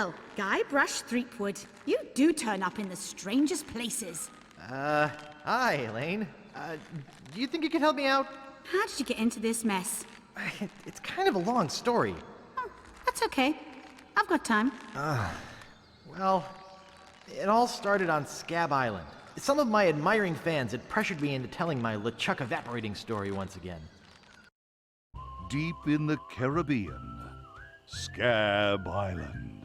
Well, Guybrush Threepwood, you do turn up in the strangest places. Hi, Elaine. Do you think you could help me out? How did you get into this mess? It's kind of a long story. Oh, that's okay. I've got time. Well, it all started on Scab Island. Some of my admiring fans had pressured me into telling my LeChuck evaporating story once again. Deep in the Caribbean, Scab Island.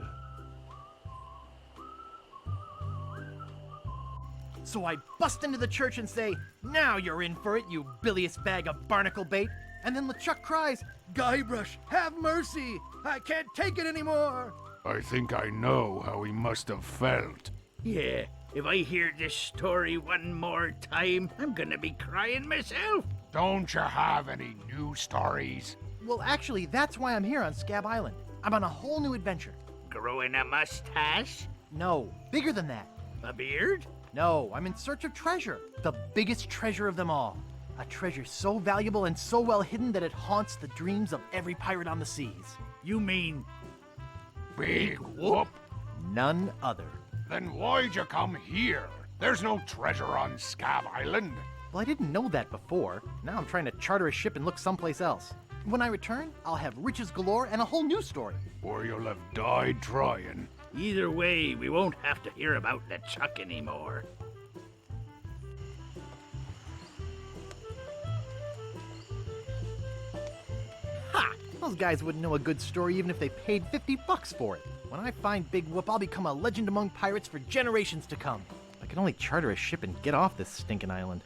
So I bust into the church and say, "Now you're in for it, you bilious bag of barnacle bait." And then LeChuck cries, "Guybrush, have mercy! I can't take it anymore!" I think I know how he must have felt. Yeah, if I hear this story one more time, I'm gonna be crying myself. Don't you have any new stories? Well, actually, that's why I'm here on Scab Island. I'm on a whole new adventure. Growing a mustache? No, bigger than that. A beard? No, I'm in search of treasure. The biggest treasure of them all. A treasure so valuable and so well hidden that it haunts the dreams of every pirate on the seas. You mean Big whoop? None other. Then why'd you come here? There's no treasure on Scab Island. Well, I didn't know that before. Now I'm trying to charter a ship and look someplace else. When I return, I'll have riches galore and a whole new story. Or you'll have died trying. either way, we won't have to hear about LeChuck anymore. Ha! Those guys wouldn't know a good story even if they paid $50 for it. When I find Big Whoop, I'll become a legend among pirates for generations to come. I can only charter a ship and get off this stinking island.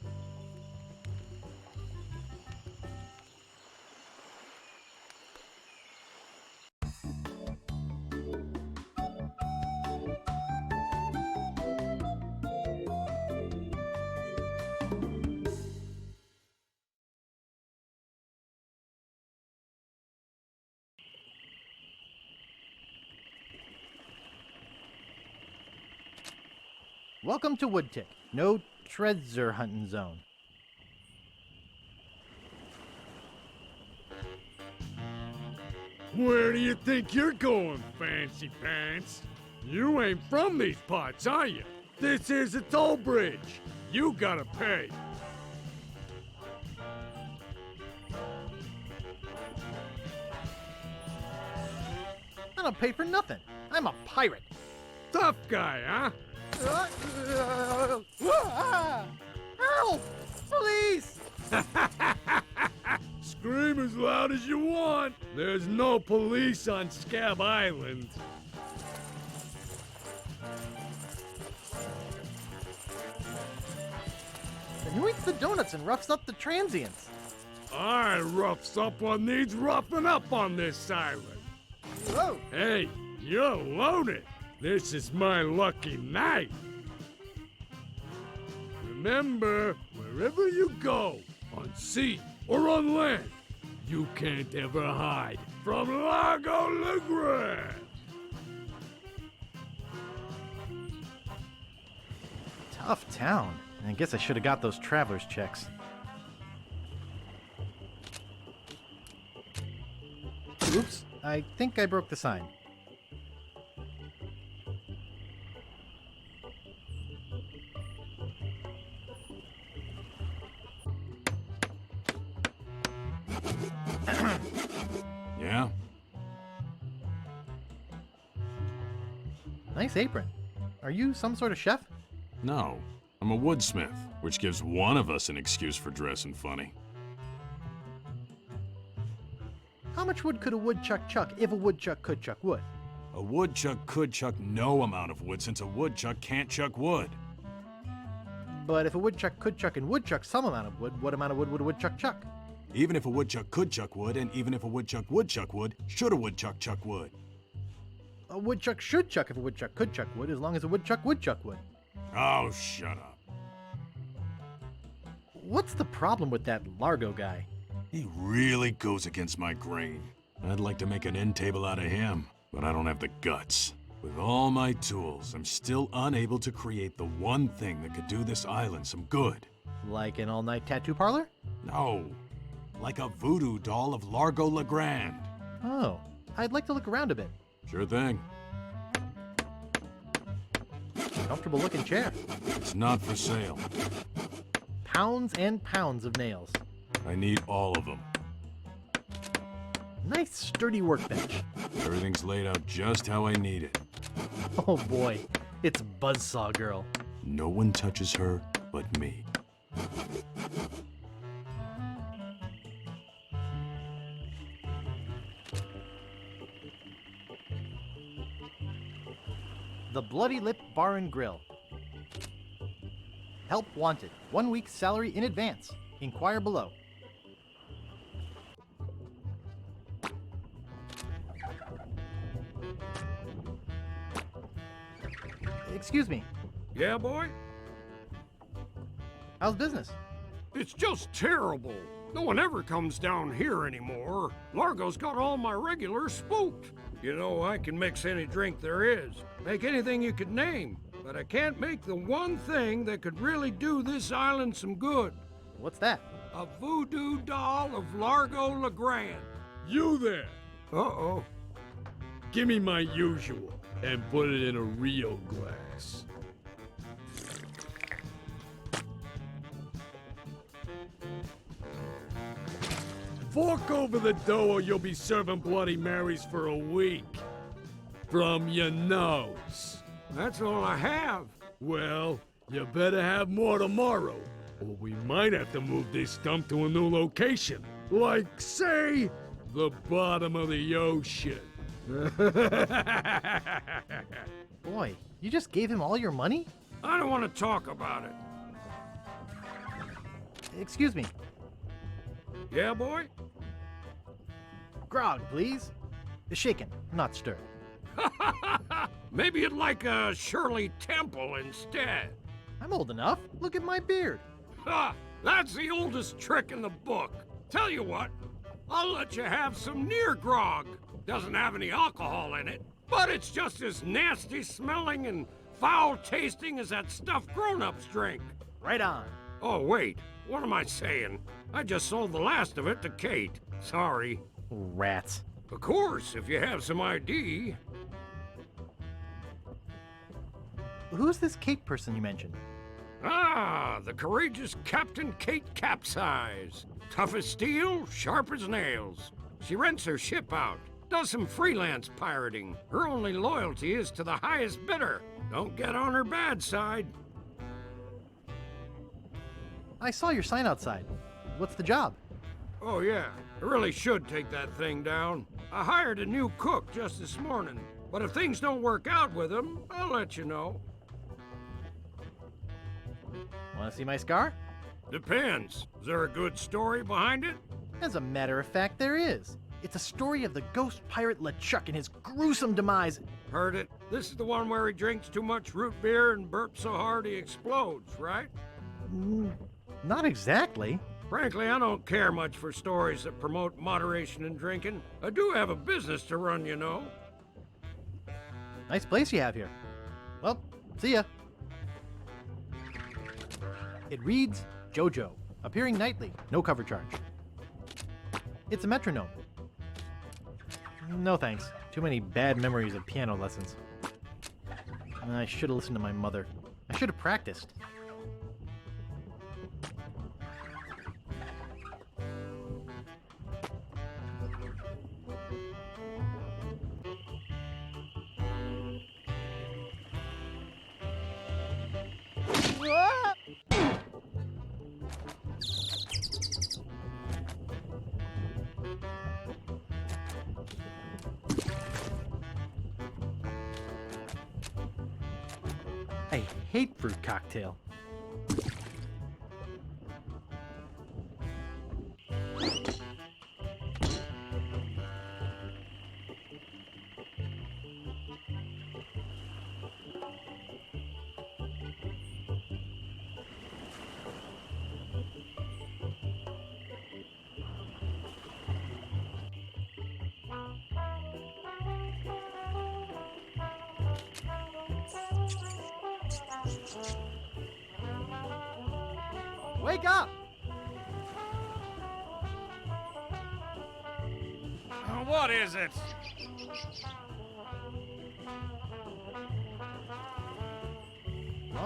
Welcome to Woodtick. No treasure hunting zone. Where do you think you're going, Fancy Pants? You ain't from these parts, are you? This is a toll bridge. You gotta pay. I don't pay for nothing. I'm a pirate. Tough guy, huh? Help! Police! Scream as loud as you want. There's no police on Scab Island. And who eats the donuts and roughs up the transients? I roughs up what needs roughing up on this island. Whoa! Hey, you're loaded. This is my lucky night. Remember, wherever you go, on sea or on land, you can't ever hide from Largo LeGrand. Tough town. I guess I should have got those traveler's checks. Oops, I think I broke the sign. Yeah? Nice apron. Are you some sort of chef? No, I'm a woodsmith, which gives one of us an excuse for dressing funny. How much wood could a woodchuck chuck if a woodchuck could chuck wood? A woodchuck could chuck no amount of wood since a woodchuck can't chuck wood. But if a woodchuck could chuck and would chuck some amount of wood, what amount of wood would a woodchuck chuck? Even if a woodchuck could chuck wood, and even if a woodchuck would chuck wood, should a woodchuck chuck wood? A woodchuck should chuck if a woodchuck could chuck wood, as long as a woodchuck would chuck wood. Oh, shut up. What's the problem with that Largo guy? He really goes against my grain. I'd like to make an end table out of him, but I don't have the guts. With all my tools, I'm still unable to create the one thing that could do this island some good. Like an all-night tattoo parlor? No, like a voodoo doll of Largo LeGrand. Oh, I'd like to look around a bit. Sure thing. Comfortable looking chair. It's not for sale. Pounds and pounds of nails. I need all of them. Nice sturdy workbench. Everything's laid out just how I need it. Oh boy, it's Buzzsaw Girl. No one touches her but me. The Bloody Lip Bar and Grill. Help wanted. 1 week's salary in advance. Inquire below. Excuse me. Yeah, boy? How's business? It's just terrible. No one ever comes down here anymore. Largo's got all my regulars spooked. You know, I can mix any drink there is, make anything you could name, but I can't make the one thing that could really do this island some good. What's that? A voodoo doll of Largo LeGrand. You there! Uh-oh. Give me my usual and put it in a real glass. Fork over the dough or you'll be serving Bloody Marys for a week. From your nose. That's all I have. Well, you better have more tomorrow, or we might have to move this dump to a new location. Like, say, the bottom of the ocean. Boy, you just gave him all your money? I don't want to talk about it. Excuse me. Yeah, boy? Grog, please. Shaken, not stirred. Maybe you'd like a Shirley Temple instead. I'm old enough. Look at my beard. Ha! That's the oldest trick in the book. Tell you what, I'll let you have some near grog. Doesn't have any alcohol in it, but it's just as nasty smelling and foul tasting as that stuff grown-ups drink. Right on. Oh, wait, what am I saying? I just sold the last of it to Kate. Sorry. Rats. Of course, if you have some ID. Who's this Kate person you mentioned? Ah, the courageous Captain Kate Capsize. Tough as steel, sharp as nails. She rents her ship out, does some freelance pirating. Her only loyalty is to the highest bidder. Don't get on her bad side. I saw your sign outside. What's the job? Oh yeah, I really should take that thing down. I hired a new cook just this morning, but if things don't work out with him, I'll let you know. Want to see my scar? Depends. Is there a good story behind it? As a matter of fact, there is. It's a story of the ghost pirate LeChuck and his gruesome demise. Heard it. This is the one where he drinks too much root beer and burps so hard he explodes, right? Not exactly. Frankly, I don't care much for stories that promote moderation in drinking. I do have a business to run, you know. Nice place you have here. Well, see ya. It reads JoJo, appearing nightly, no cover charge. It's a metronome. No thanks. Too many bad memories of piano lessons. I should have listened to my mother. I should have practiced. I hate fruit cocktail. Wake up! What is it?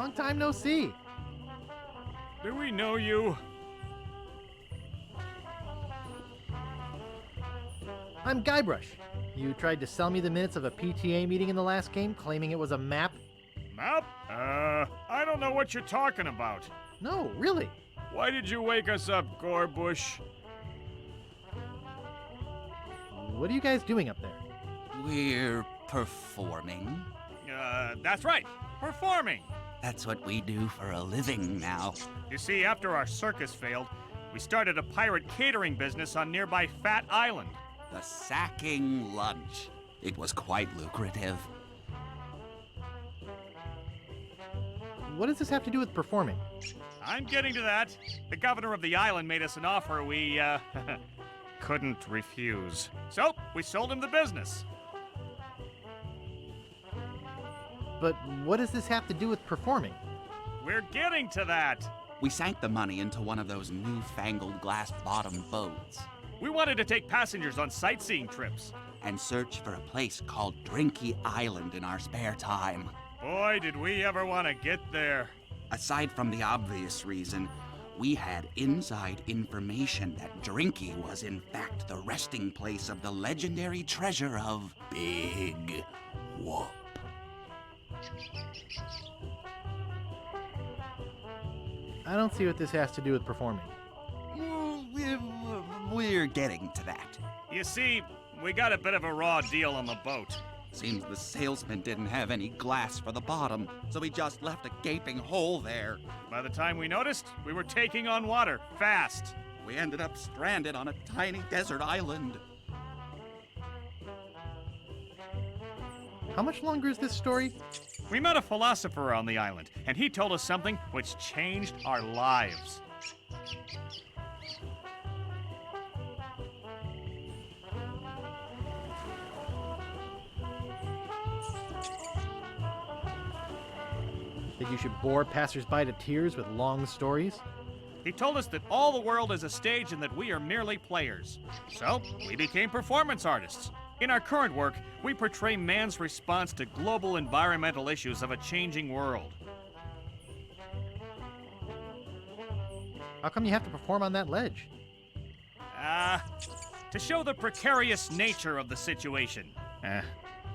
Long time no see. Do we know you? I'm Guybrush. You tried to sell me the minutes of a PTA meeting in the last game, claiming it was a map? Map? I don't know what you're talking about. No, really. Why did you wake us up, Gorbush? What are you guys doing up there? We're performing. That's right. Performing. That's what we do for a living now. You see, after our circus failed, we started a pirate catering business on nearby Fat Island. The sacking lunch. It was quite lucrative. What does this have to do with performing? I'm getting to that. The governor of the island made us an offer we, couldn't refuse. So, we sold him the business. But what does this have to do with performing? We're getting to that. We sank the money into one of those newfangled glass-bottom boats. We wanted to take passengers on sightseeing trips. And search for a place called Drinky Island in our spare time. Boy, did we ever want to get there. Aside from the obvious reason, we had inside information that Drinky was in fact the resting place of the legendary treasure of Big Whoop. I don't see what this has to do with performing. We're getting to that. You see, we got a bit of a raw deal on the boat. Seems the salesman didn't have any glass for the bottom, so he just left a gaping hole there. By the time we noticed, we were taking on water, fast. We ended up stranded on a tiny desert island. How much longer is this story? We met a philosopher on the island, and he told us something which changed our lives. That you should bore passersby to tears with long stories? He told us that all the world is a stage and that we are merely players. So, we became performance artists. In our current work, we portray man's response to global environmental issues of a changing world. How come you have to perform on that ledge? To show the precarious nature of the situation,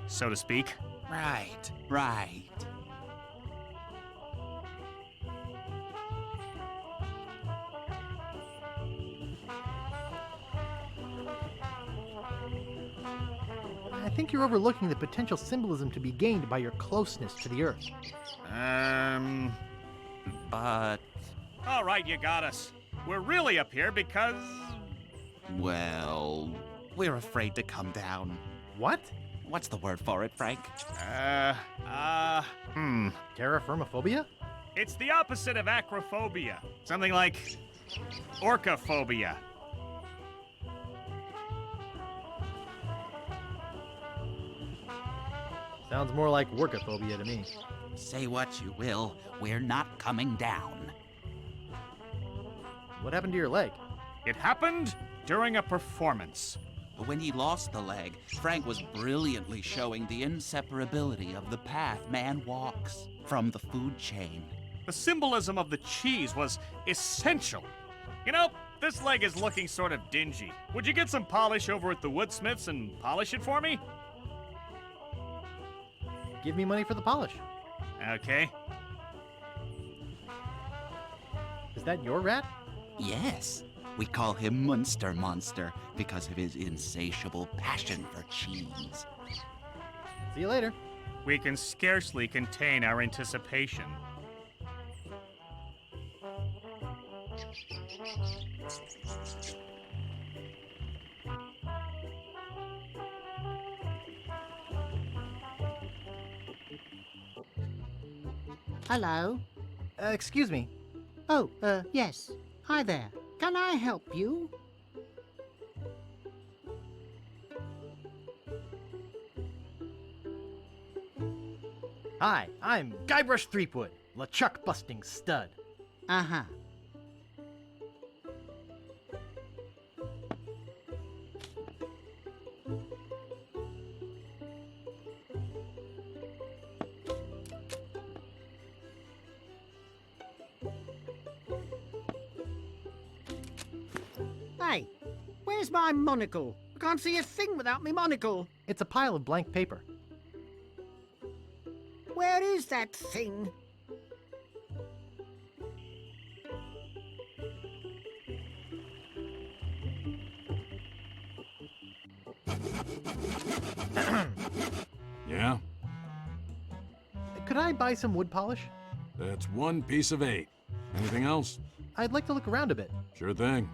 so to speak. Right. I think you're overlooking the potential symbolism to be gained by your closeness to the Earth. But, All right, you got us. We're really up here because... well, we're afraid to come down. What? What's the word for it, Frank? Terraformophobia? It's the opposite of acrophobia. Something like orcaphobia. Sounds more like workophobia to me. Say what you will, we're not coming down. What happened to your leg? It happened during a performance. When he lost the leg, Frank was brilliantly showing the inseparability of the path man walks from the food chain. The symbolism of the cheese was essential. You know, this leg is looking sort of dingy. Would you get some polish over at the Woodsmiths and polish it for me? Give me money for the polish. Okay. Is that your rat? Yes, we call him Munster Monster because of his insatiable passion for cheese. See you later. We can scarcely contain our anticipation. Hello? Excuse me. Oh, yes. Hi there. Can I help you? Hi, I'm Guybrush Threepwood, LeChuck busting stud. Uh-huh. Hey, where's my monocle? I can't see a thing without me monocle. It's a pile of blank paper. Where is that thing? Yeah? Could I buy some wood polish? That's 1 piece of 8. Anything else? I'd like to look around a bit. Sure thing.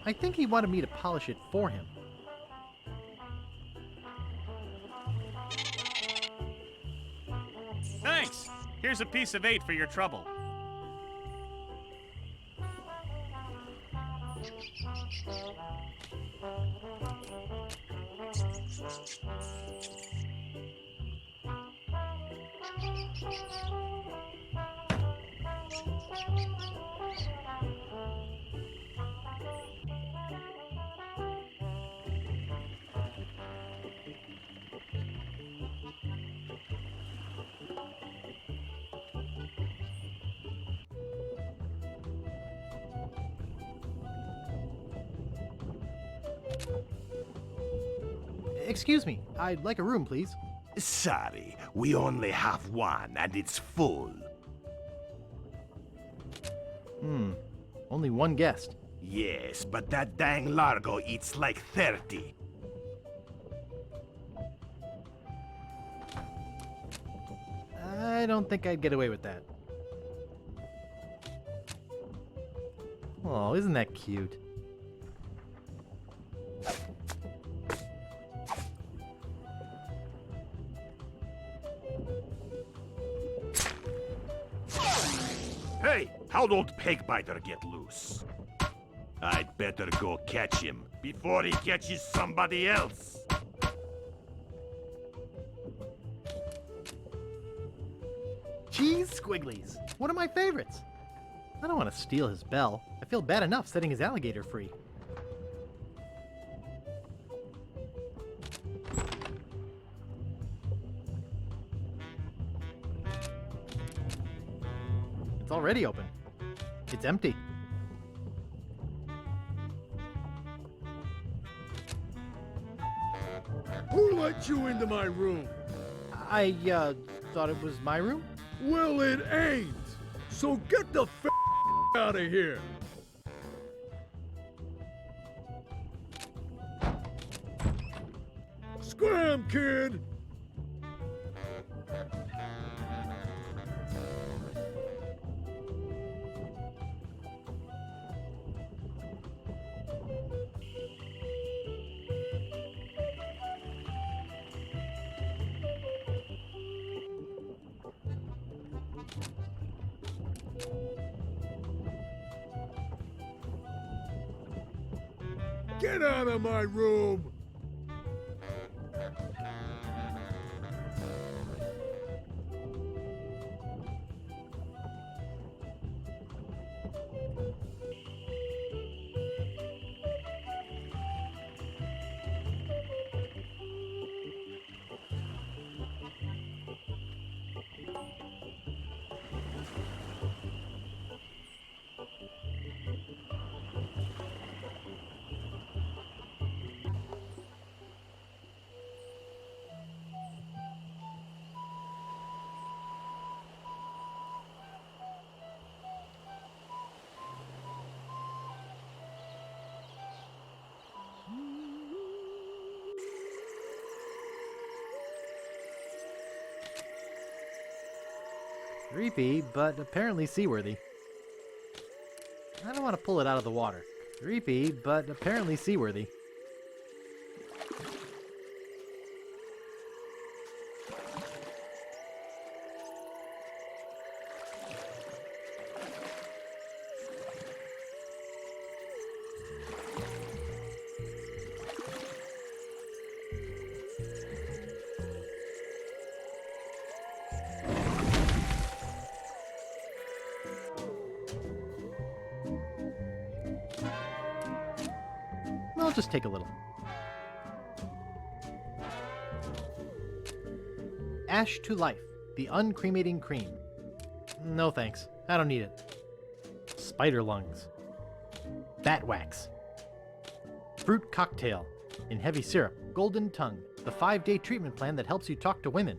I think he wanted me to polish it for him. Thanks! Here's a piece of 8 for your trouble. Excuse me, I'd like a room, please. Sorry, we only have one and it's full. Only one guest. Yes, but that dang Largo eats like 30. I don't think I'd get away with that. Oh, isn't that cute? Hey, how'd old Pegbiter get loose? I'd better go catch him before he catches somebody else. Cheese squigglies! One of my favorites! I don't want to steal his bell. I feel bad enough setting his alligator free. It's already open. It's empty. Who let you into my room? I, thought it was my room? Well, it ain't. So get the f out of here. Scram, kid. Get out of my room! Creepy, but apparently seaworthy. I don't want to pull it out of the water. Creepy, but apparently seaworthy. just take a little. Ash to Life, the uncremating cream. No thanks, I don't need it. Spider lungs. Bat wax. Fruit cocktail. In heavy syrup, golden tongue, the 5-day treatment plan that helps you talk to women.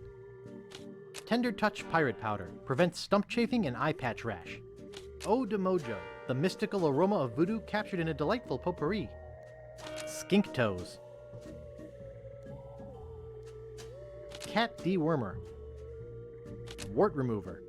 Tender Touch Pirate Powder, prevents stump chafing and eye patch rash. Eau de Mojo, the mystical aroma of voodoo captured in a delightful potpourri. Skink Toes. Cat Dewormer. Wart Remover.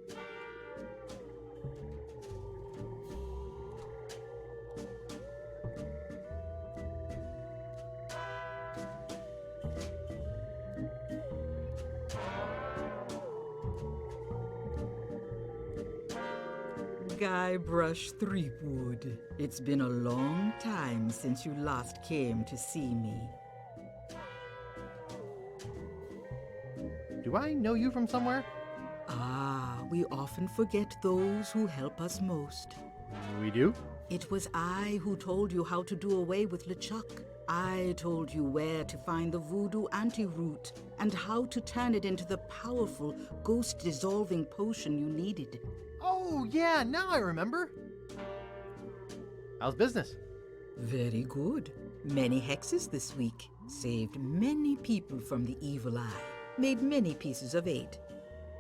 Guybrush Threepwood. It's been a long time since you last came to see me. Do I know you from somewhere? Ah, we often forget those who help us most. We do? It was I who told you how to do away with LeChuck. I told you where to find the voodoo antiroot and how to turn it into the powerful, ghost-dissolving potion you needed. Oh, yeah, now I remember. How's business? Very good. Many hexes this week. Saved many people from the evil eye. Made many pieces of 8.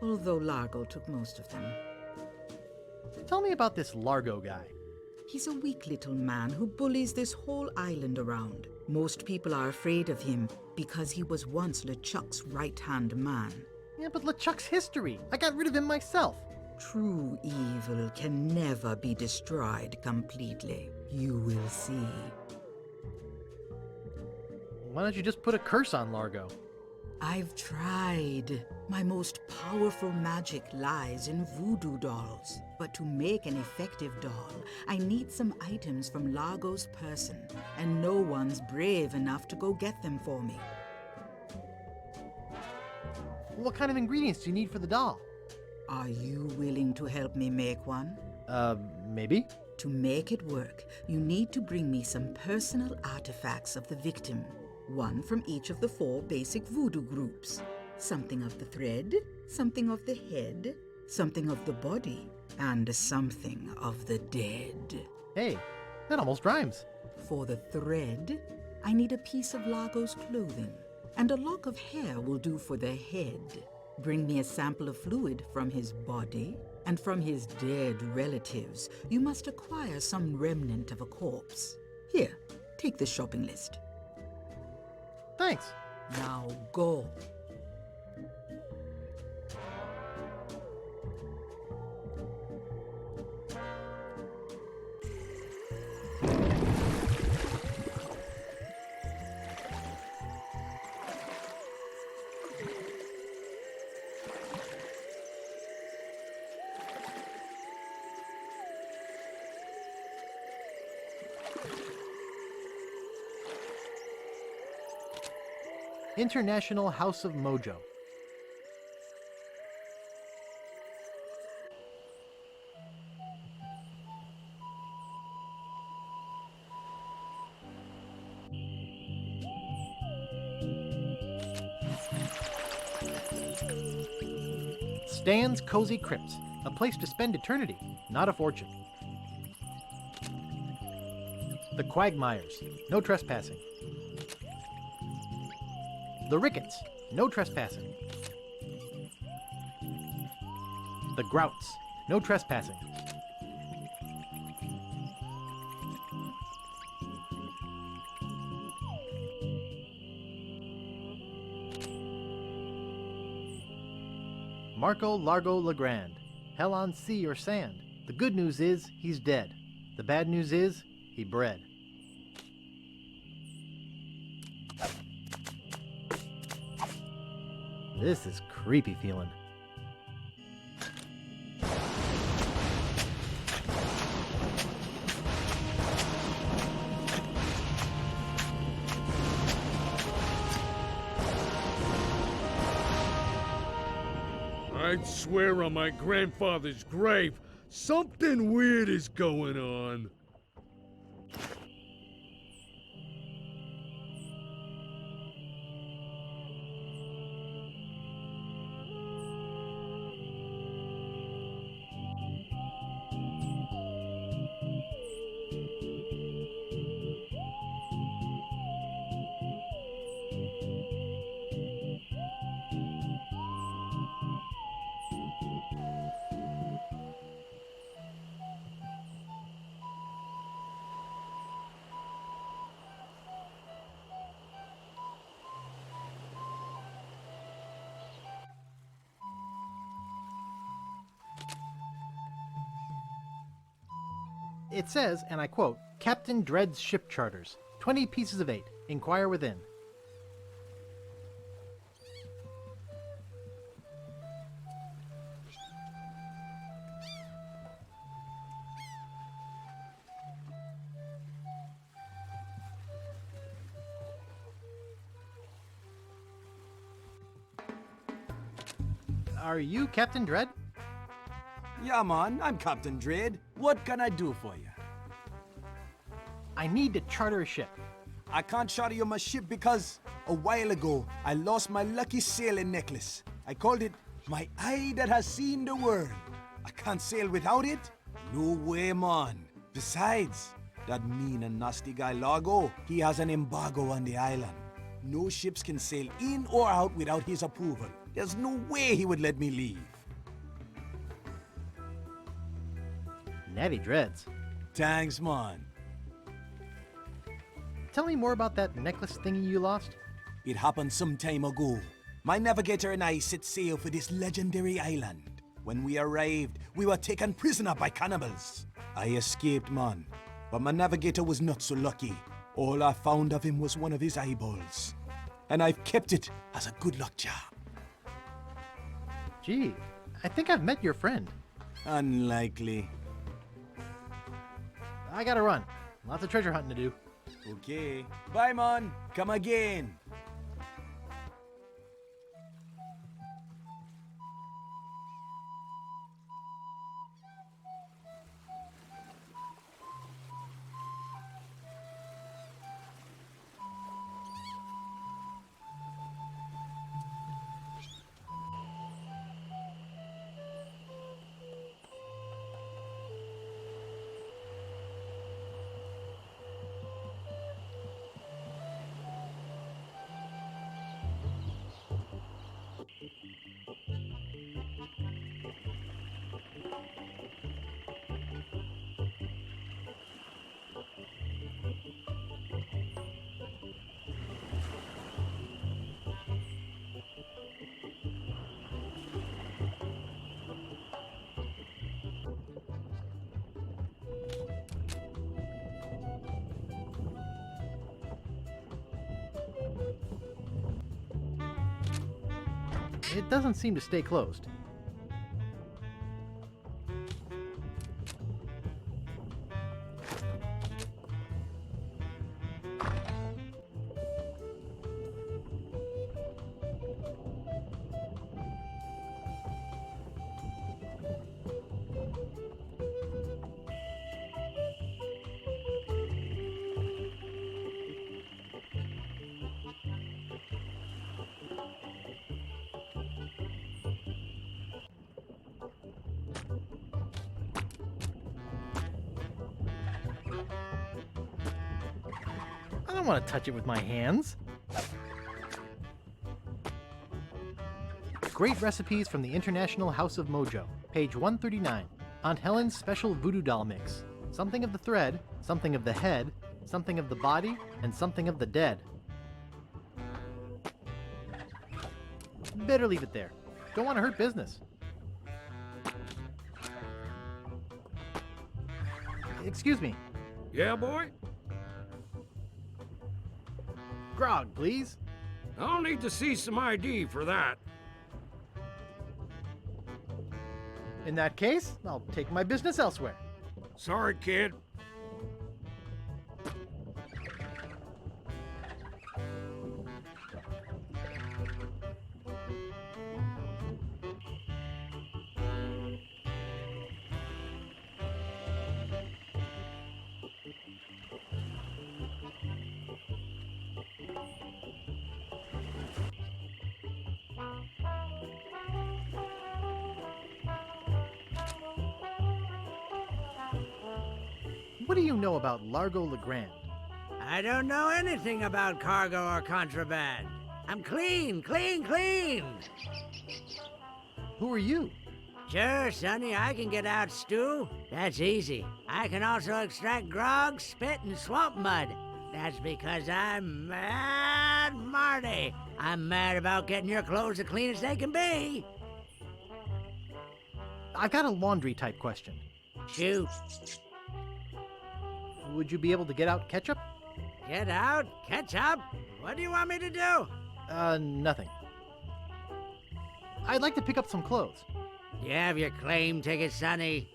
Although Largo took most of them. Tell me about this Largo guy. He's a weak little man who bullies this whole island around. Most people are afraid of him because he was once LeChuck's right-hand man. Yeah, but LeChuck's history. I got rid of him myself. True evil can never be destroyed completely. You will see. Why don't you just put a curse on Largo? I've tried. My most powerful magic lies in voodoo dolls. But to make an effective doll, I need some items from Largo's person, and no one's brave enough to go get them for me. What kind of ingredients do you need for the doll? Are you willing to help me make one? Maybe? To make it work, you need to bring me some personal artifacts of the victim. One from each of the 4 basic voodoo groups. Something of the thread, something of the head, something of the body, and something of the dead. Hey, that almost rhymes. For the thread, I need a piece of Largo's clothing, and a lock of hair will do for the head. Bring me a sample of fluid from his body, and from his dead relatives, you must acquire some remnant of a corpse. Here, take the shopping list. Thanks. Now go. International House of Mojo. Stan's Cozy Crypts, a place to spend eternity, not a fortune. The Quagmires, no trespassing. The Ricketts, no trespassing. The Grouts, no trespassing. Marco Largo Legrand, hell on sea or sand. The good news is he's dead. The bad news is he bred. This is creepy feeling. I'd swear on my grandfather's grave, something weird is going on. It says, and I quote, Captain Dread's ship charters. 20 pieces of 8. Inquire within. Are you Captain Dread? Yeah, man, I'm Captain Dread. What can I do for you? I need to charter a ship. I can't charter you my ship because a while ago I lost my lucky sailing necklace. I called it my eye that has seen the world. I can't sail without it? No way, man. Besides, that mean and nasty guy Largo, he has an embargo on the island. No ships can sail in or out without his approval. There's no way he would let me leave. Natty dreads. Thanks, man. Tell me more about that necklace thingy you lost. It happened some time ago. My navigator and I set sail for this legendary island. When we arrived, we were taken prisoner by cannibals. I escaped, man, but my navigator was not so lucky. All I found of him was one of his eyeballs. And I've kept it as a good luck charm. Gee, I think I've met your friend. Unlikely. I gotta run. Lots of treasure hunting to do. Okay. Bye, man. Come again. It doesn't seem to stay closed. I don't want to touch it with my hands. Great recipes from the International House of Mojo, page 139. Aunt Helen's special voodoo doll mix. Something of the thread, something of the head, something of the body, and something of the dead. Better leave it there. Don't want to hurt business. Excuse me. Yeah, boy? Grog, please. I'll need to see some ID for that. In that case, I'll take my business elsewhere. Sorry, kid. What do you know about Largo Legrand? I don't know anything about cargo or contraband. I'm clean, clean, clean. Who are you? Sure, Sonny, I can get out stew. That's easy. I can also extract grog, spit, and swamp mud. That's because I'm Mad Marty. I'm mad about getting your clothes the cleanest they can be. I've got a laundry type question. Shoot. Would you be able to get out ketchup? Get out? Catch up? What do you want me to do? Nothing. I'd like to pick up some clothes. You have your claim ticket, Sonny.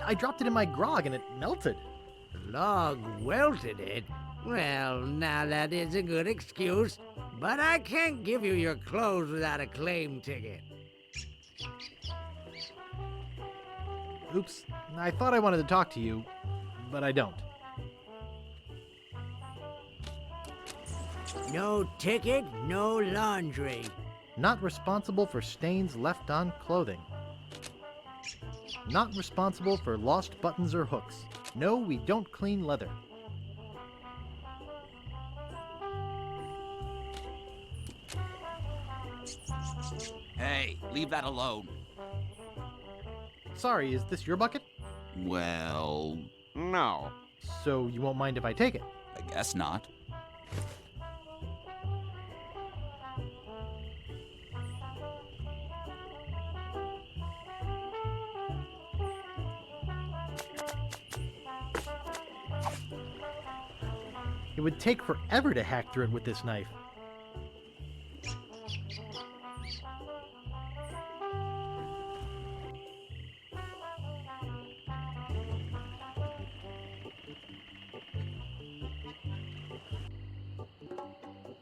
I dropped it in my grog and it melted. Log welted it? Well, now that is a good excuse, but I can't give you your clothes without a claim ticket. Oops, I thought I wanted to talk to you, but I don't. No ticket, no laundry. Not responsible for stains left on clothing. Not responsible for lost buttons or hooks. No, we don't clean leather. Hey, leave that alone. Sorry, is this your bucket? Well, no. So you won't mind if I take it? I guess not. It would take forever to hack through it with this knife.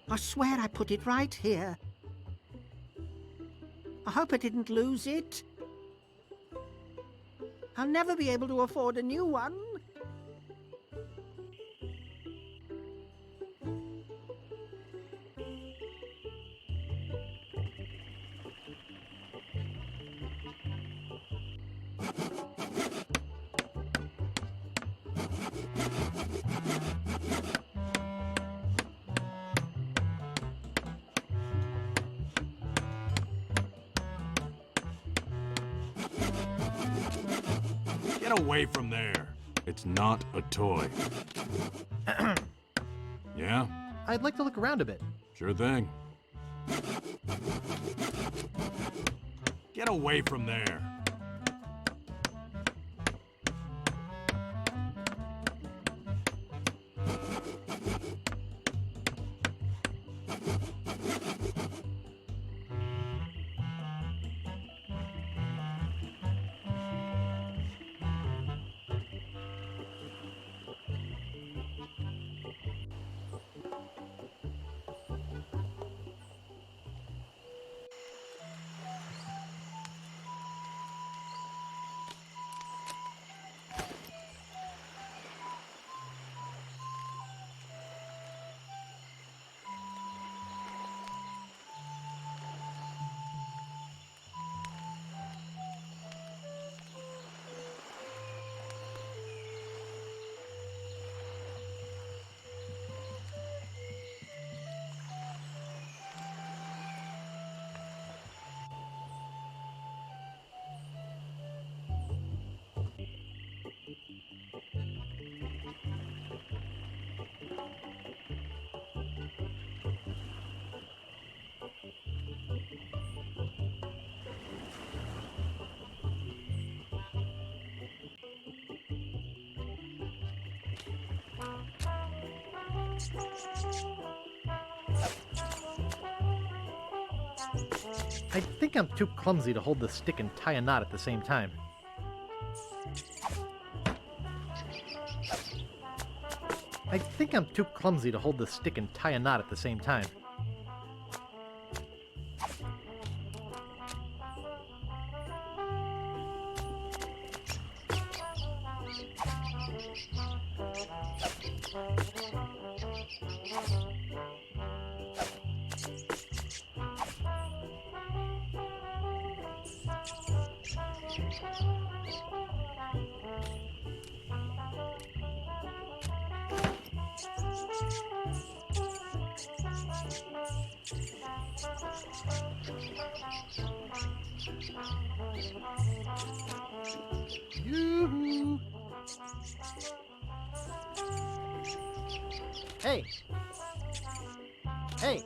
I swear I put it right here. I hope I didn't lose it. I'll never be able to afford a new one. Get away from there. It's not a toy. Yeah? I'd like to look around a bit. Sure thing. Get away from there. I think I'm too clumsy to hold the stick and tie a knot at the same time. I think I'm too clumsy to hold the stick and tie a knot at the same time. Yoo-hoo! Hey! Hey!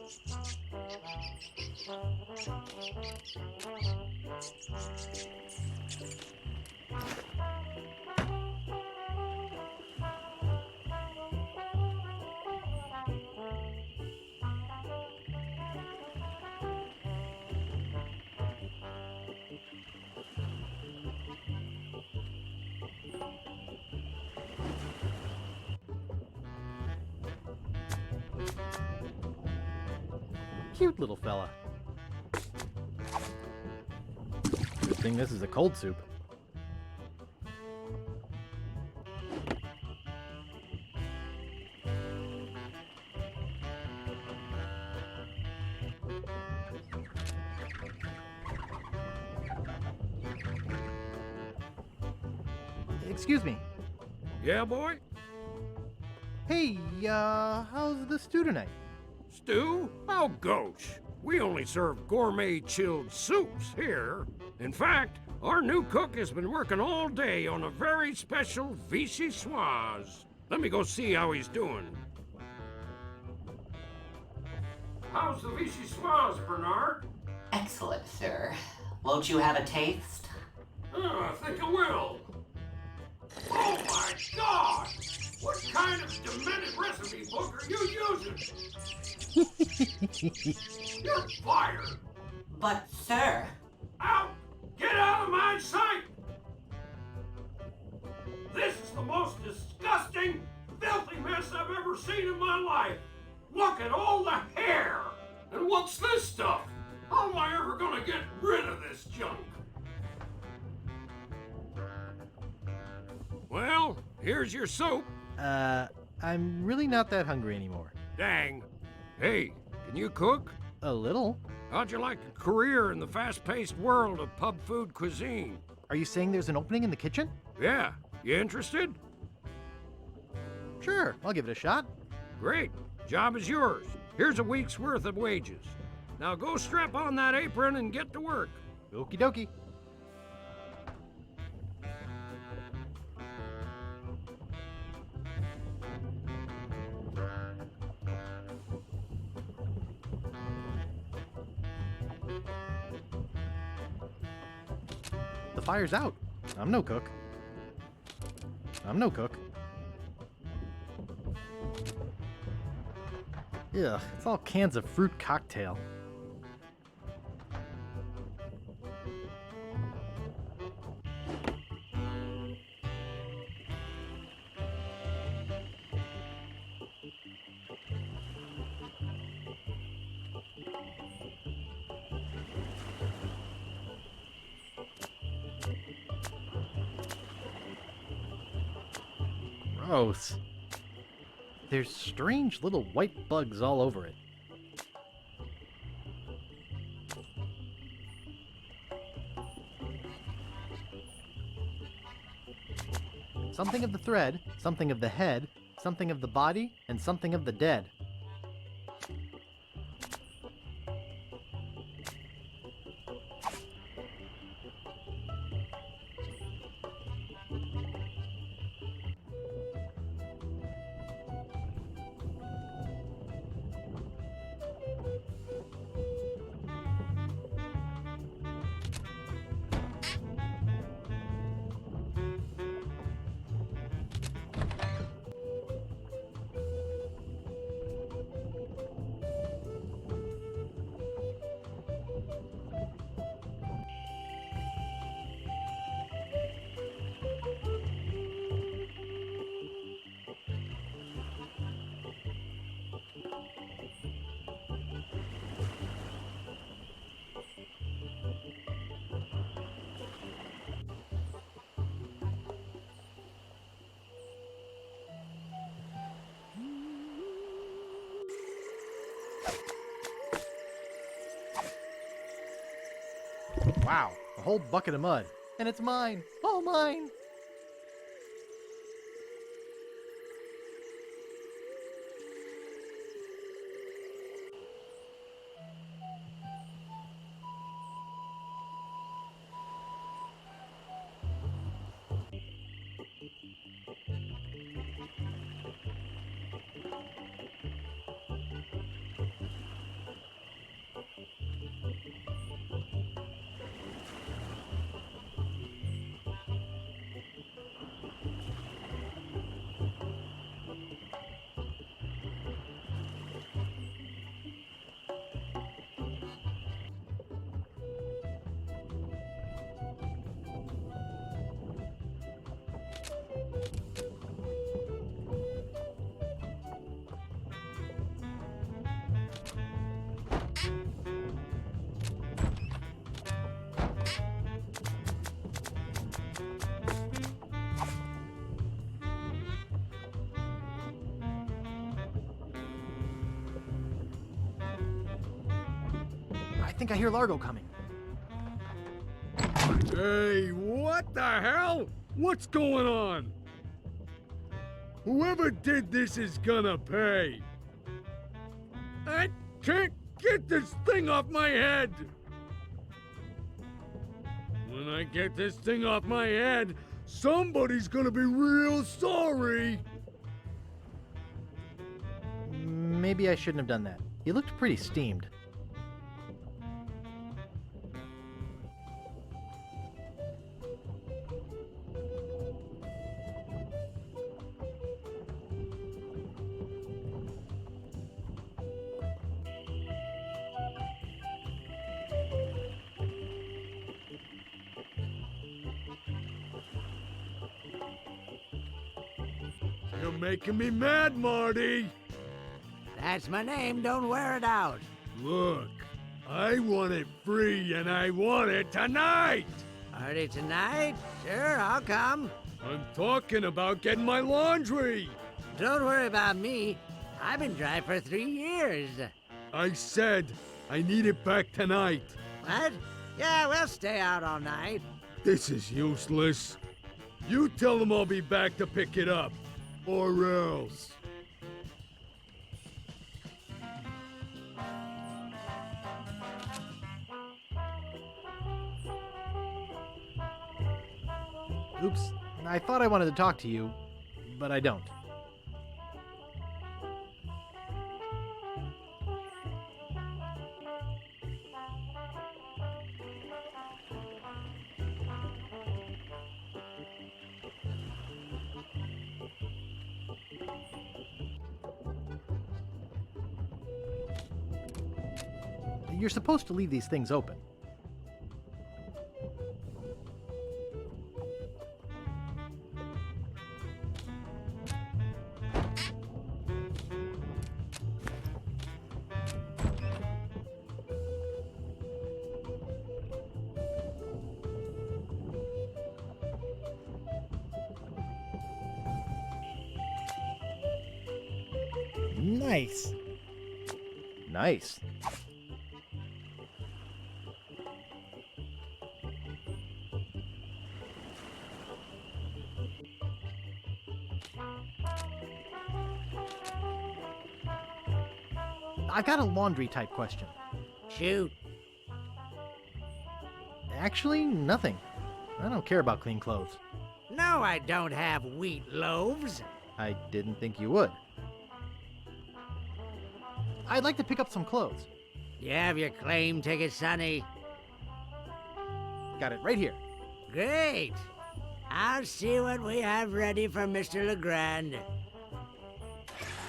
Cute little fella. Good thing this is a cold soup. Excuse me. Yeah, boy? Hey, how's the stew tonight? Stew? Oh, gosh. We only serve gourmet chilled soups here. In fact, our new cook has been working all day on a very special vichyssoise. Let me go see how he's doing. How's the vichyssoise, Bernard? Excellent, sir. Won't you have a taste? I think I will. Oh my God! What kind of demented recipe book are you using? You're fired! But, sir... Out! Get out of my sight! This is the most disgusting, filthy mess I've ever seen in my life! Look at all the hair! And what's this stuff? How am I ever gonna get rid of this junk? Well, here's your soup. I'm really not that hungry anymore. Dang. Hey, can you cook? A little. How'd you like a career in the fast-paced world of pub food cuisine? Are you saying there's an opening in the kitchen? Yeah. You interested? Sure, I'll give it a shot. Great. Job is yours. Here's a week's worth of wages. Now go strap on that apron and get to work. Okie dokie. The fire's out. I'm no cook. I'm no cook. Ugh, it's all cans of fruit cocktail. Gross. There's strange little white bugs all over it. Something of the thread, something of the head, something of the body, and something of the dead. Wow, a whole bucket of mud. And it's mine. All mine. think I hear Largo coming. Hey, what the hell? What's going on? Whoever did this is gonna pay. I can't get this thing off my head. When I get this thing off my head, somebody's gonna be real sorry. Maybe I shouldn't have done that. He looked pretty steamed. You're making me mad, Marty. That's my name, don't wear it out. Look, I want it free and I want it tonight. Party tonight? Sure, I'll come. I'm talking about getting my laundry. Don't worry about me. I've been dry for 3 years. I said I need it back tonight. What? Yeah, we'll stay out all night. This is useless. You tell them I'll be back to pick it up. Or else. Oops, I thought I wanted to talk to you, but I don't. You're supposed to leave these things open. Nice. Nice. I got a laundry type question. Shoot. Actually, nothing. I don't care about clean clothes. No, I don't have wheat loaves. I didn't think you would. I'd like to pick up some clothes. You have your claim ticket, Sonny? Got it right here. Great. I'll see what we have ready for Mr. Legrand.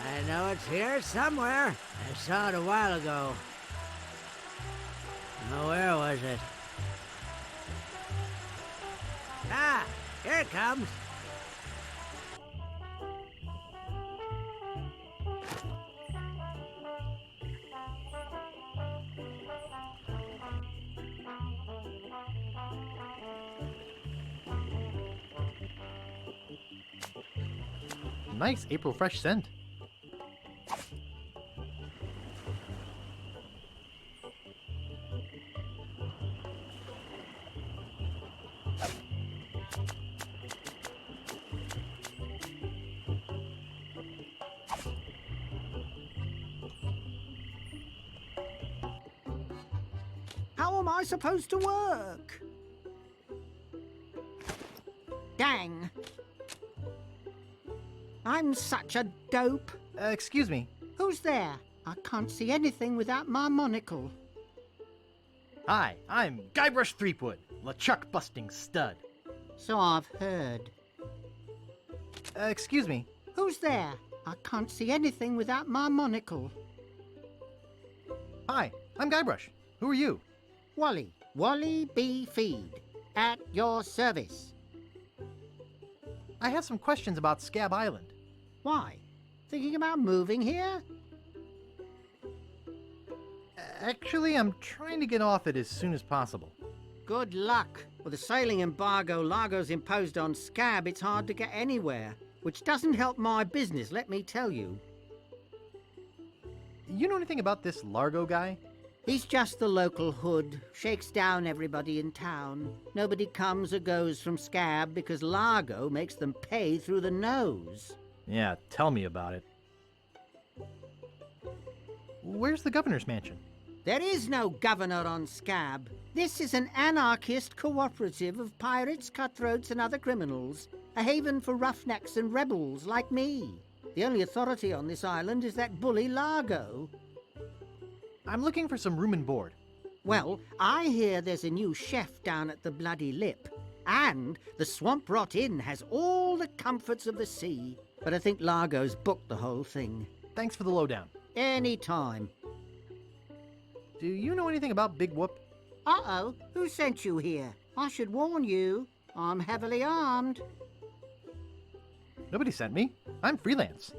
I know it's here somewhere. I saw it a while ago. Oh, where was it? Ah, here it comes. Nice April fresh scent. How am I supposed to work? Dang. I'm such a dope. Excuse me. Who's there? I can't see anything without my monocle. Hi, I'm Guybrush Threepwood, LeChuck busting stud. So I've heard. Excuse me. Who's there? I can't see anything without my monocle. Hi, I'm Guybrush. Who are you? Wally. Wally B. Feed. At your service. I have some questions about Scab Island. Why? Thinking about moving here? Actually, I'm trying to get off it as soon as possible. Good luck. With the sailing embargo Largo's imposed on Scab, it's hard to get anywhere. Which doesn't help my business, let me tell you. You know anything about this Largo guy? He's just the local hood, shakes down everybody in town. Nobody comes or goes from Scab because Largo makes them pay through the nose. Yeah, tell me about it. Where's the governor's mansion? There is no governor on Scab. This is an anarchist cooperative of pirates, cutthroats, and other criminals. A haven for roughnecks and rebels like me. The only authority on this island is that bully Largo. I'm looking for some room and board. Well, I hear there's a new chef down at the Bloody Lip. And the Swamp Rot Inn has all the comforts of the sea. But I think Largo's booked the whole thing. Thanks for the lowdown. Any time. Do you know anything about Big Whoop? Uh-oh, who sent you here? I should warn you, I'm heavily armed. Nobody sent me. I'm freelance.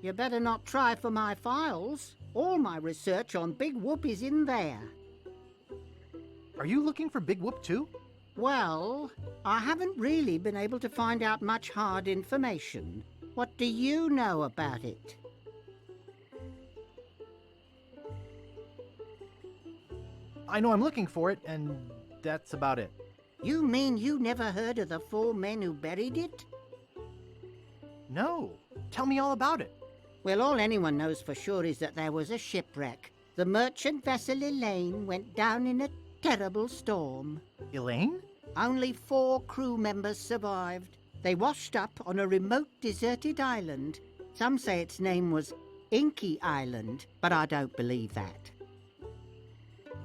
You better not try for my files. All my research on Big Whoop is in there. Are you looking for Big Whoop too? Well, I haven't really been able to find out much hard information. What do you know about it? I know I'm looking for it, and that's about it. You mean you never heard of the 4 men who buried it? No. Tell me all about it. Well, all anyone knows for sure is that there was a shipwreck. The merchant vessel Elaine went down in a terrible storm. Elaine? Only 4 crew members survived. They washed up on a remote, deserted island. Some say its name was Inky Island, but I don't believe that.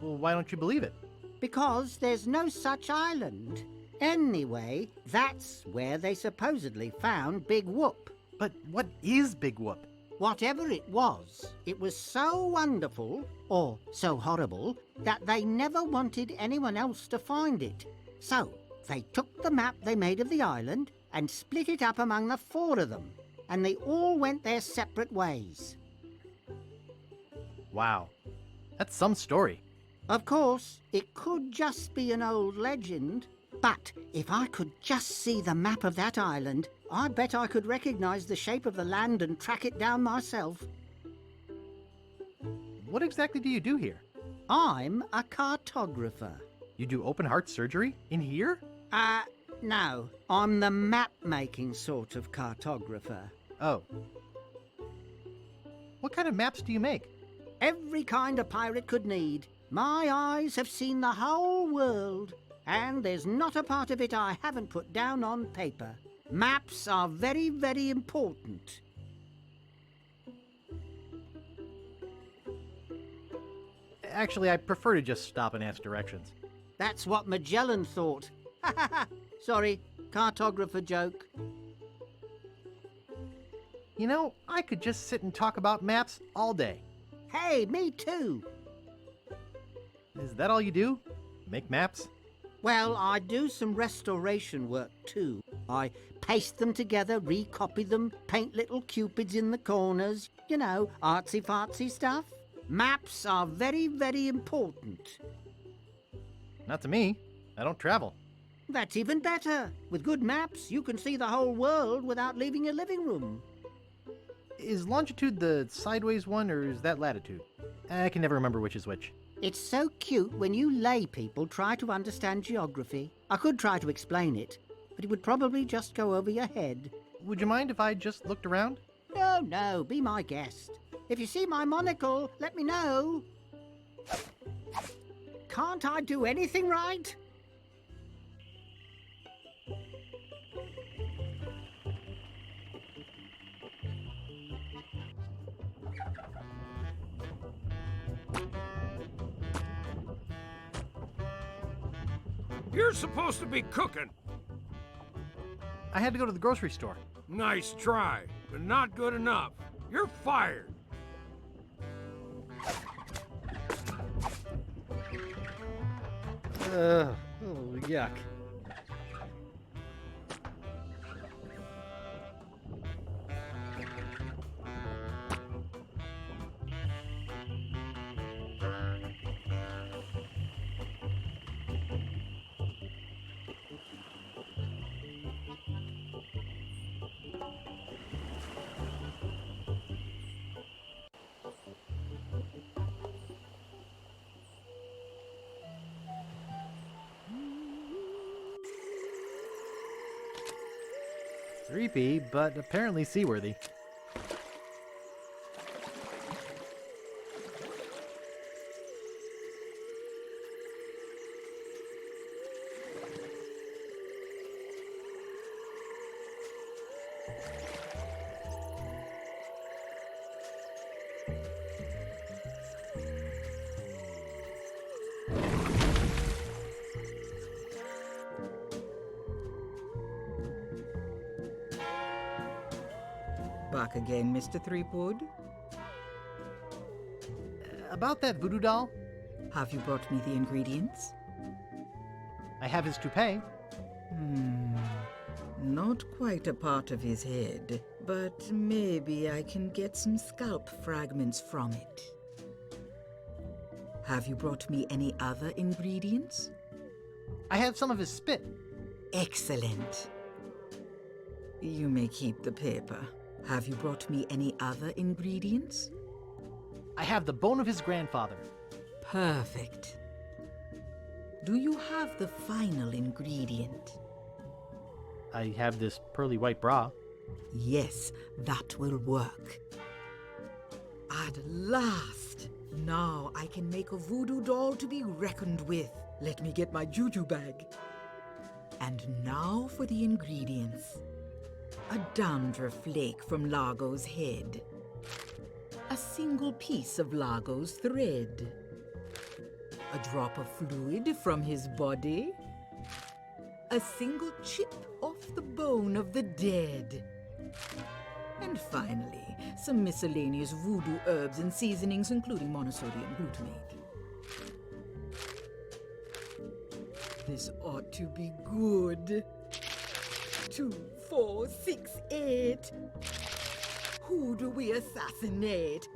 Well, why don't you believe it? Because there's no such island. Anyway, that's where they supposedly found Big Whoop. But what is Big Whoop? Whatever it was so wonderful, or so horrible, that they never wanted anyone else to find it. So, they took the map they made of the island and split it up among the 4 of them, and they all went their separate ways. Wow. That's some story. Of course, it could just be an old legend, but if I could just see the map of that island, I bet I could recognize the shape of the land and track it down myself. What exactly do you do here? I'm a cartographer. You do open heart surgery? In here? No. I'm the map-making sort of cartographer. Oh. What kind of maps do you make? Every kind a pirate could need. My eyes have seen the whole world, and there's not a part of it I haven't put down on paper. Maps are very, very important. Actually, I prefer to just stop and ask directions. That's what Magellan thought. Sorry, cartographer joke. You know, I could just sit and talk about maps all day. Hey, me too. Is that all you do? Make maps? Well, I do some restoration work too. I paste them together, recopy them, paint little cupids in the corners. You know, artsy-fartsy stuff. Maps are very, very important. Not to me. I don't travel. That's even better. With good maps, you can see the whole world without leaving your living room. Is longitude the sideways one, or is that latitude? I can never remember which is which. It's so cute when you lay people try to understand geography. I could try to explain it, but it would probably just go over your head. Would you mind if I just looked around? No, be my guest. If you see my monocle, let me know. Can't I do anything right? You're supposed to be cooking. I had to go to the grocery store. Nice try, but not good enough. You're fired. Oh, yuck. Creepy, but apparently seaworthy. Back again, Mr. Threepwood? About that voodoo doll? Have you brought me the ingredients? I have his toupee. Not quite a part of his head, but maybe I can get some scalp fragments from it. Have you brought me any other ingredients? I have some of his spit. Excellent. You may keep the paper. Have you brought me any other ingredients? I have the bone of his grandfather. Perfect. Do you have the final ingredient? I have this pearly white bra. Yes, that will work. At last! Now I can make a voodoo doll to be reckoned with. Let me get my juju bag. And now for the ingredients. A dandruff flake from Largo's head. A single piece of Largo's thread. A drop of fluid from his body. A single chip off the bone of the dead. And finally, some miscellaneous voodoo herbs and seasonings, including monosodium glutamate. This ought to be good. 2, 4, 6, 8. Who do we assassinate?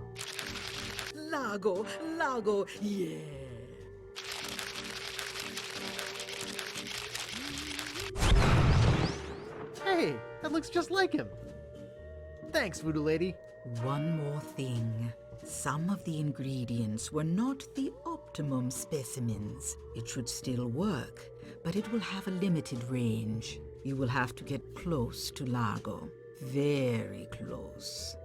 Largo, Largo, yeah. Hey, that looks just like him. Thanks, voodoo lady. One more thing. Some of the ingredients were not the optimum specimens. It should still work, but it will have a limited range. You will have to get close to Largo. Very close.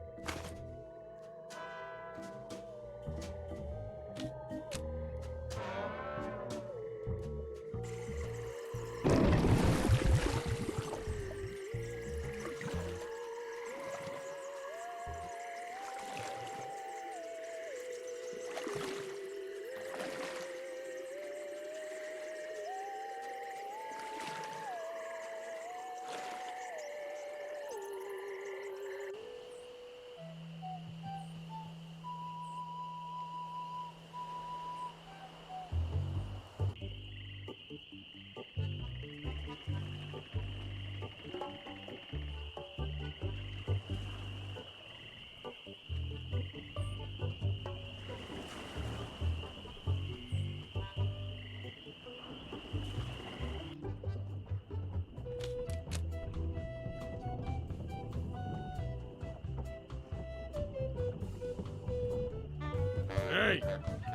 Hey,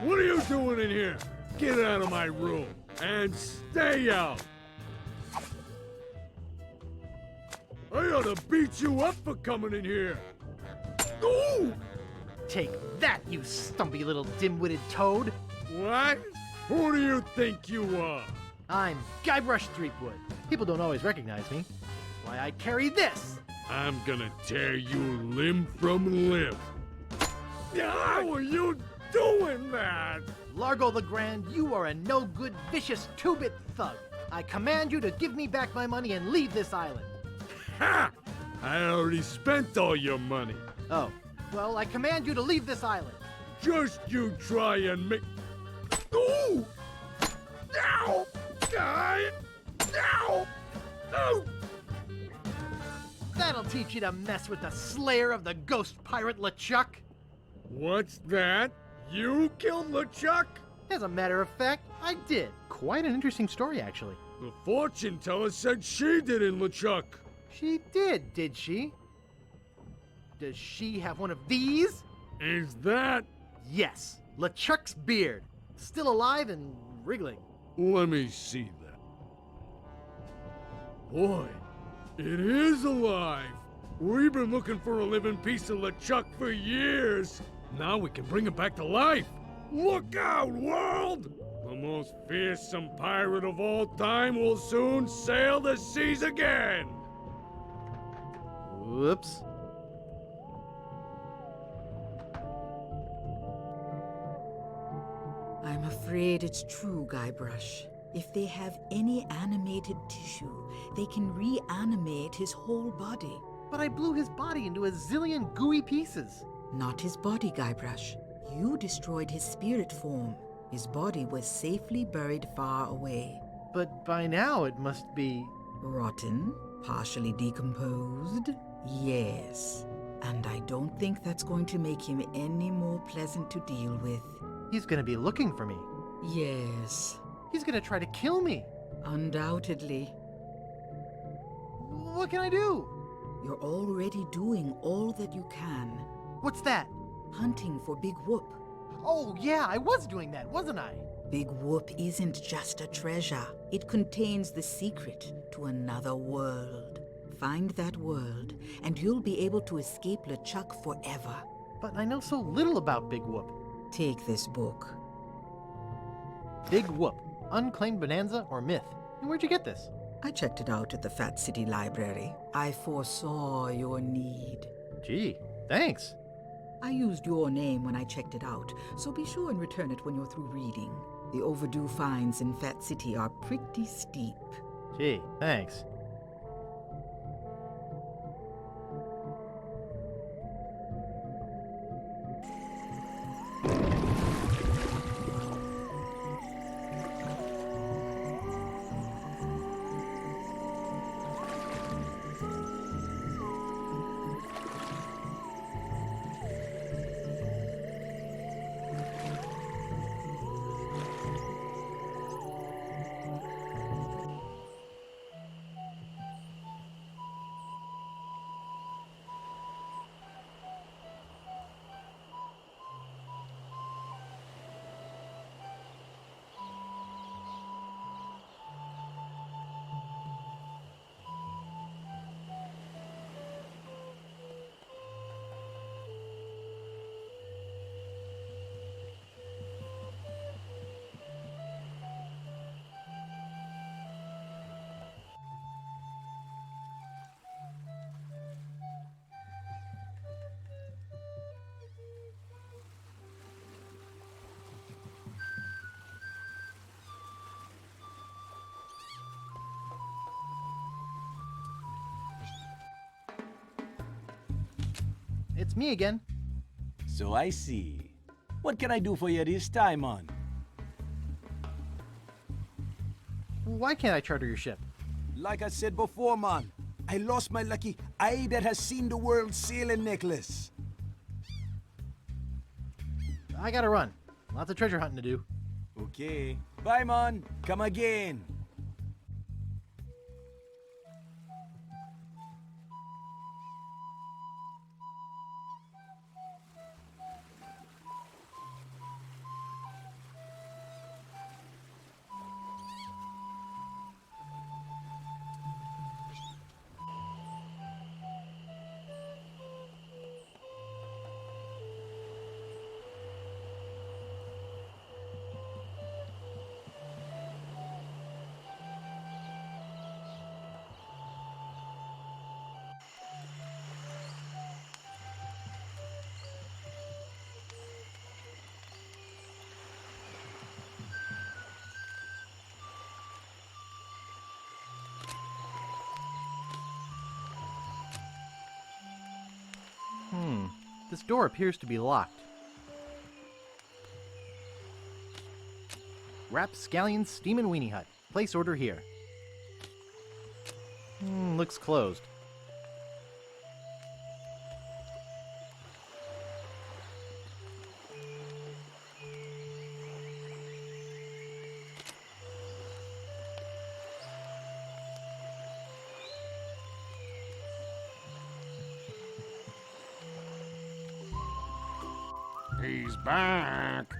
what are you doing in here? Get out of my room and stay out. I ought to beat you up for coming in here. Ooh! Take that, you stumpy little dim-witted toad. What? Who do you think you are? I'm Guybrush Threepwood. People don't always recognize me. Why, I carry this. I'm gonna tear you limb from limb. How are you doing that? Largo the Grand, you are a no-good, vicious two-bit thug. I command you to give me back my money and leave this island. Ha! I already spent all your money. Oh, well, I command you to leave this island. Just you try and make... Ooh! Ow! Ow! Ow! Ow! That'll teach you to mess with the slayer of the ghost pirate LeChuck. What's that? You killed LeChuck? As a matter of fact, I did. Quite an interesting story, actually. The fortune teller said she did in LeChuck. She did she? Does she have one of these? Is that? Yes, LeChuck's beard. Still alive and wriggling. Let me see that. Boy, It is alive. We've been looking for a living piece of LeChuck for years. Now we can bring it back to life. Look out, world! The most fearsome pirate of all time will soon sail the seas again. Whoops. I'm afraid it's true, Guybrush. If they have any animated tissue, they can reanimate his whole body. But I blew his body into a zillion gooey pieces. Not his body, Guybrush. You destroyed his spirit form. His body was safely buried far away. But by now it must be... Rotten? Partially decomposed? Yes. And I don't think that's going to make him any more pleasant to deal with. He's gonna be looking for me. Yes. He's gonna try to kill me. Undoubtedly. What can I do? You're already doing all that you can. What's that? Hunting for Big Whoop. Oh yeah, I was doing that, wasn't I? Big Whoop isn't just a treasure. It contains the secret to another world. Find that world, and you'll be able to escape LeChuck forever. But I know so little about Big Whoop. Take this book. Big Whoop, Unclaimed Bonanza or Myth. And where'd you get this? I checked it out at the Fat City Library. I foresaw your need. Gee, thanks. I used your name when I checked it out, so be sure and return it when you're through reading. The overdue fines in Fat City are pretty steep. Gee, thanks. It's me again. So I see. What can I do for you this time, man? Why can't I charter your ship? Like I said before, man, I lost my lucky eye that has seen the world sailing necklace. I gotta run. Lots of treasure hunting to do. Okay. Bye, man. Come again. This door appears to be locked. Rapscallion Steamin' Weenie Hut. Place order here. Looks closed. He's back.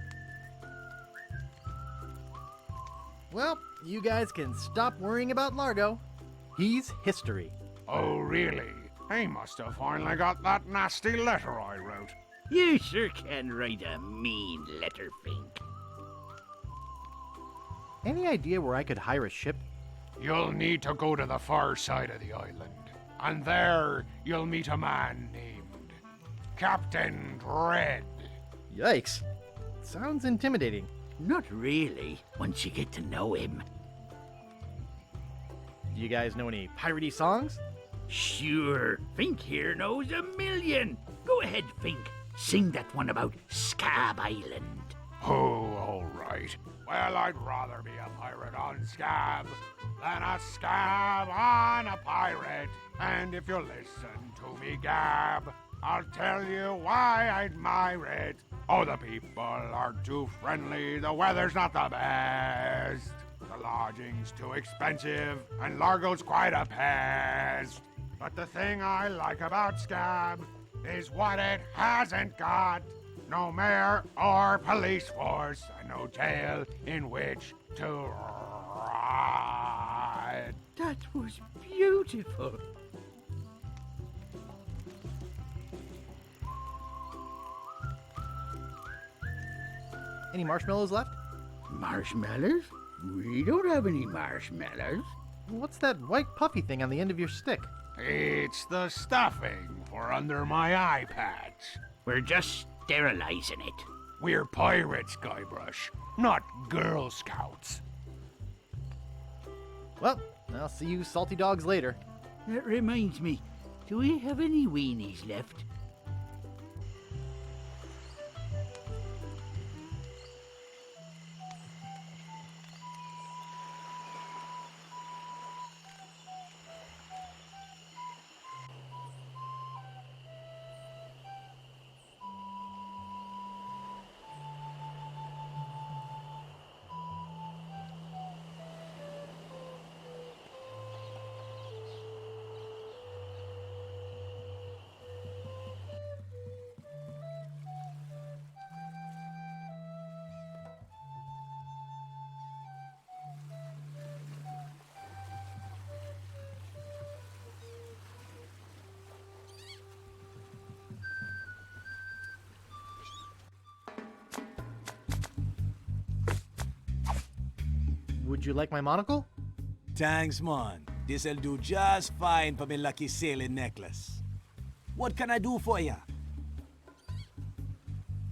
Well, you guys can stop worrying about Largo. He's history. Oh, really? He must have finally got that nasty letter I wrote. You sure can write a mean letter, Fink. Any idea where I could hire a ship? You'll need to go to the far side of the island, and there you'll meet a man named Captain Dread. Yikes. Sounds intimidating. Not really, once you get to know him. Do you guys know any piratey songs? Sure, Fink here knows a million. Go ahead, Fink. Sing that one about Scab Island. Oh, all right. Well, I'd rather be a pirate on Scab than a scab on a pirate. And if you listen to me gab, I'll tell you why I admire it. Oh, the people are too friendly, the weather's not the best. The lodging's too expensive, and Largo's quite a pest. But the thing I like about Scab is what it hasn't got. No mayor or police force, and no jail in which to ride. That was beautiful. Any marshmallows left? Marshmallows? We don't have any marshmallows. What's that white puffy thing on the end of your stick? It's the stuffing for under my eye patch. We're just sterilizing it. We're pirates, Guybrush, not Girl Scouts. Well, I'll see you salty dogs later. That reminds me, do we have any weenies left? Would you like my monocle? Thanks, man. This'll do just fine for me lucky sailing necklace. What can I do for ya?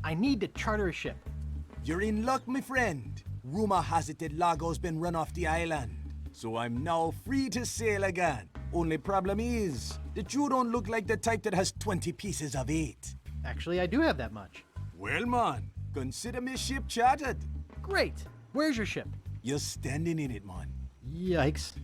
I need to charter a ship. You're in luck, my friend. Rumor has it that Largo's been run off the island. So I'm now free to sail again. Only problem is that you don't look like the type that has 20 pieces of 8. Actually, I do have that much. Well, man, consider me ship chartered. Great. Where's your ship? You're standing in it, man. Yikes.